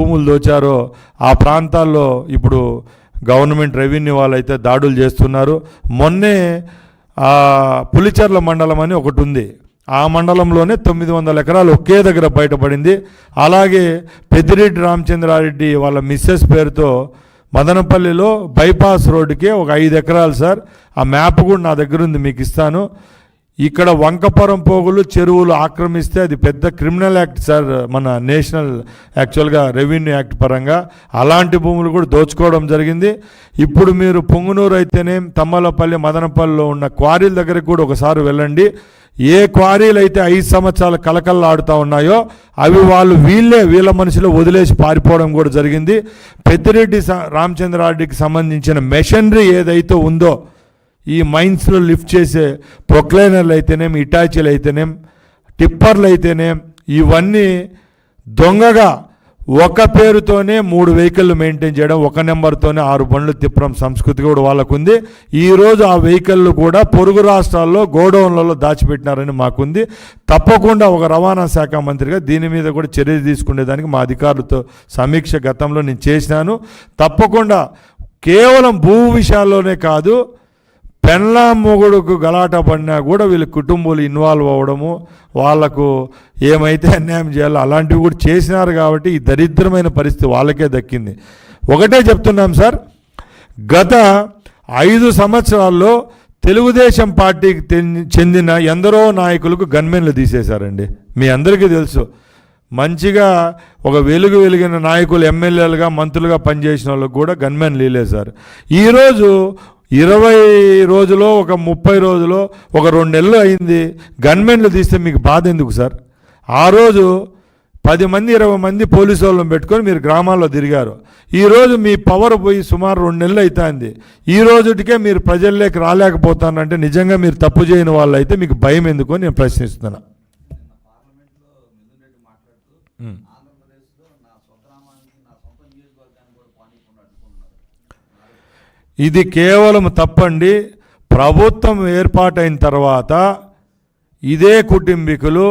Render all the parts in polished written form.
భూములు దోచారో ఆ ప్రాంతాల్లో ఇప్పుడు గవర్నమెంట్ రెవెన్యూ వాళ్ళైతే దాడులు చేస్తున్నారు. మొన్నే పులిచెర్ల మండలం అని ఒకటి ఉంది, ఆ మండలంలోనే 900 ఎకరాలు ఒకే దగ్గర బయటపడింది. అలాగే పెద్దిరెడ్డి రామచంద్రారెడ్డి వాళ్ళ మిస్సెస్ పేరుతో మదనపల్లిలో బైపాస్ రోడ్డుకే ఒక 5 ఎకరాలు సార్. ఆ మ్యాప్ కూడా నా దగ్గర ఉంది, మీకు ఇస్తాను. ఇక్కడ వంకపురం పోగులు చెరువులు ఆక్రమిస్తే అది పెద్ద క్రిమినల్ యాక్ట్ సార్, మన నేషనల్ యాక్చువల్గా రెవెన్యూ యాక్ట్ పరంగా. అలాంటి భూములు కూడా దోచుకోవడం జరిగింది. ఇప్పుడు మీరు పొంగునూరు అయితేనేం, తమ్మలపల్లి, మదనపల్లిలో ఉన్న క్వారీల దగ్గరికి కూడా ఒకసారి వెళ్ళండి. ఏ క్వారీలు అయితే 5 సంవత్సరాలు కలకల్లాడుతూ ఉన్నాయో అవి వీళ్ళ మనుషులు వదిలేసి పారిపోవడం కూడా జరిగింది. పెద్దిరెడ్డి రామచంద్రారెడ్డికి సంబంధించిన మెషినరీ ఏదైతే ఉందో, ఈ మైన్స్లో లిఫ్ట్ చేసే ప్రొక్లైనర్లు అయితేనేం, ఇటాచీలు అయితేనేం, టిప్పర్లు అయితేనేం, ఇవన్నీ దొంగగా ఒక పేరుతోనే 3 వెహికల్ మెయింటైన్ చేయడం, ఒక నెంబర్తోనే 6 బండ్లు తిప్పడం సంస్కృతి కూడా వాళ్ళకు ఉంది. ఈరోజు ఆ వెహికల్లు కూడా పొరుగు రాష్ట్రాల్లో గోడౌన్లలో దాచిపెట్టినారని మాకుంది. తప్పకుండా ఒక రవాణా శాఖ మంత్రిగా దీని మీద కూడా చర్య తీసుకునేదానికి మా అధికారులతో సమీక్ష గతంలో నేను చేసినాను. తప్పకుండా కేవలం భూ విషయాల్లోనే కాదు, పెళ్ళా మొగుడుకు గలాట పడినా కూడా వీళ్ళ కుటుంబాలు ఇన్వాల్వ్ అవ్వడము, వాళ్లకు ఏమైతే అన్యాయం చేయాలో అలాంటివి కూడా చేసినారు. కాబట్టి ఈ దరిద్రమైన పరిస్థితి వాళ్ళకే దక్కింది. ఒకటే చెప్తున్నాం సార్, గత 5 సంవత్సరాల్లో తెలుగుదేశం పార్టీకి చెందిన ఎందరో నాయకులకు గన్మెన్లు తీసేశారండి. మీ అందరికీ తెలుసు. మంచిగా ఒక వెలిగిన నాయకులు ఎమ్మెల్యేలుగా మంత్రులుగా పనిచేసిన వాళ్ళకు కూడా గన్మెన్లు లేలేశారు. ఈరోజు 20 రోజులో, ఒక 30 రోజులో, ఒక 2 నెలలు అయింది, గన్మెన్లు తీస్తే మీకు బాధ ఎందుకు సార్? ఆ రోజు 10 మంది 20 మంది పోలీసు వాళ్ళని పెట్టుకొని మీరు గ్రామాల్లో తిరిగారు. ఈరోజు మీ పవర్ పోయి సుమారు 2 నెలలు అవుతుంది. ఈ రోజుటికే మీరు ప్రజల్లోకి రాలేకపోతానంటే నిజంగా మీరు తప్పు చేయని వాళ్ళు అయితే మీకు భయం ఎందుకు అని నేను ప్రశ్నిస్తున్నా. ఇది కేవలం తప్పండి. ప్రభుత్వం ఏర్పాటైన తర్వాత ఇదే కుటుంబీకులు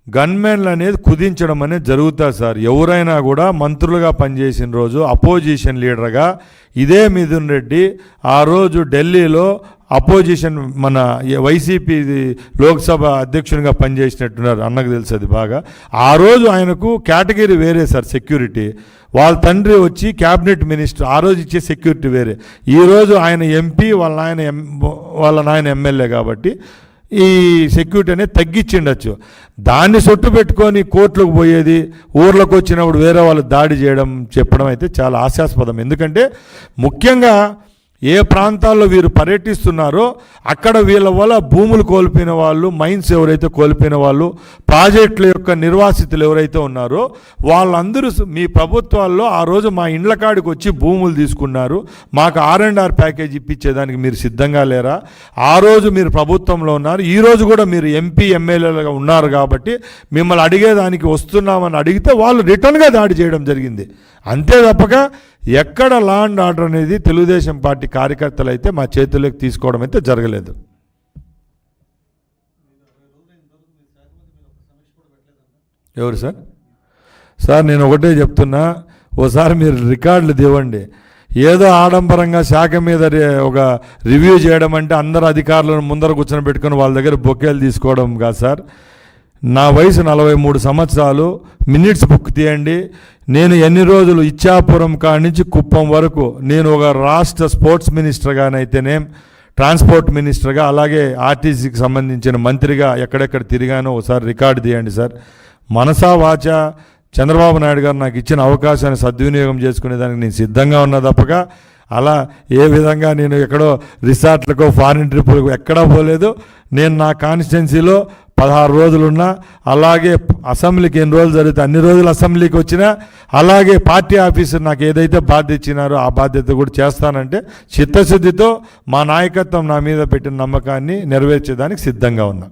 గన్మెన్లు అనేది కుదించడం అనేది జరుగుతుంది సార్. ఎవరైనా కూడా మంత్రులుగా పనిచేసిన రోజు అపోజిషన్ లీడర్గా ఇదే మిథున్ రెడ్డి ఆ రోజు ఢిల్లీలో అపోజిషన్ మన వైసీపీ లోక్సభ అధ్యక్షునిగా పనిచేసినట్టున్నారు, అన్నకు తెలుసు అది బాగా. ఆ రోజు ఆయనకు కేటగిరీ వేరే సార్, సెక్యూరిటీ. వాళ్ళ తండ్రి వచ్చి క్యాబినెట్ మినిస్టర్, ఆ రోజు ఇచ్చే సెక్యూరిటీ వేరే. ఈరోజు ఆయన ఎంపీ, వాళ్ళ నాయన ఎమ్మెల్యే కాబట్టి ఈ సెక్యూరిటీ అనేది తగ్గించిండొచ్చు. దాన్ని సొట్టు పెట్టుకొని కోర్టులకు పోయేది, ఊర్లకు వచ్చినప్పుడు వేరే వాళ్ళు దాడి చేయడం చెప్పడం అయితే చాలా హాస్యాస్పదం. ఎందుకంటే ముఖ్యంగా ఏ ప్రాంతాల్లో వీరు పర్యటిస్తున్నారో అక్కడ వీళ్ళ వల్ల భూములు కోల్పోయిన వాళ్ళు, మైన్స్ ఎవరైతే కోల్పోయిన వాళ్ళు, ప్రాజెక్టుల యొక్క నిర్వాసితులు ఎవరైతే ఉన్నారో వాళ్ళందరూ మీ ప్రభుత్వాల్లో ఆ రోజు మా ఇండ్ల కాడికి వచ్చి భూములు తీసుకున్నారు, మాకు R&R ప్యాకేజ్ ఇప్పించేదానికి మీరు సిద్ధంగా లేరా? ఆ రోజు మీరు ప్రభుత్వంలో ఉన్నారు, ఈరోజు కూడా మీరు ఎంపీ ఎమ్మెల్యేలుగా ఉన్నారు కాబట్టి మిమ్మల్ని అడిగేదానికి వస్తున్నామని అడిగితే వాళ్ళు రిటర్న్గా దాడి చేయడం జరిగింది. అంతే తప్పక ఎక్కడ లా అండ్ ఆర్డర్ అనేది తెలుగుదేశం పార్టీ కార్యకర్తలు అయితే మా చేతుల్లోకి తీసుకోవడం అయితే జరగలేదు. ఎవరు సార్? సార్ నేను ఒకటే చెప్తున్నా, ఓసారి మీరు రికార్డులు ఇవ్వండి. ఏదో ఆడంబరంగా శాఖ మీద ఒక రివ్యూ చేయడం అంటే అందరు అధికారులను ముందర కూర్చొని పెట్టుకొని వాళ్ళ దగ్గర బొకేలు తీసుకోవడం కాదు సార్. నా వయసు 43 సంవత్సరాలు. మినిట్స్ బుక్ తీయండి. నేను ఎన్ని రోజులు ఇచ్చాపురం కాడి నుంచి కుప్పం వరకు నేను ఒక రాష్ట్ర స్పోర్ట్స్ మినిస్టర్గానైతేనేం, ట్రాన్స్పోర్ట్ మినిస్టర్గా, అలాగే ఆర్టీసీకి సంబంధించిన మంత్రిగా ఎక్కడెక్కడ తిరిగానో ఒకసారి రికార్డు తీయండి సార్. మనసా వాచ చంద్రబాబు నాయుడు గారు నాకు ఇచ్చిన అవకాశాన్ని సద్వినియోగం చేసుకునేదానికి నేను సిద్ధంగా ఉన్నా తప్పక అలా ఏ విధంగా నేను ఎక్కడో రిసార్ట్లకో ఫారిన్ ట్రిప్పులకు ఎక్కడా పోలేదు. నేను నా కాన్స్టిట్యున్సీలో 16 రోజులున్నా, అలాగే అసెంబ్లీకి ఎన్ని రోజులు జరిగితే అన్ని రోజులు అసెంబ్లీకి వచ్చినా, అలాగే పార్టీ ఆఫీసర్ నాకు ఏదైతే బాధ్యత ఇచ్చినారో ఆ బాధ్యత కూడా చేస్తానంటే చిత్తశుద్ధితో మా నాయకత్వం నా మీద పెట్టిన నమ్మకాన్ని నెరవేర్చేదానికి సిద్ధంగా ఉన్నా.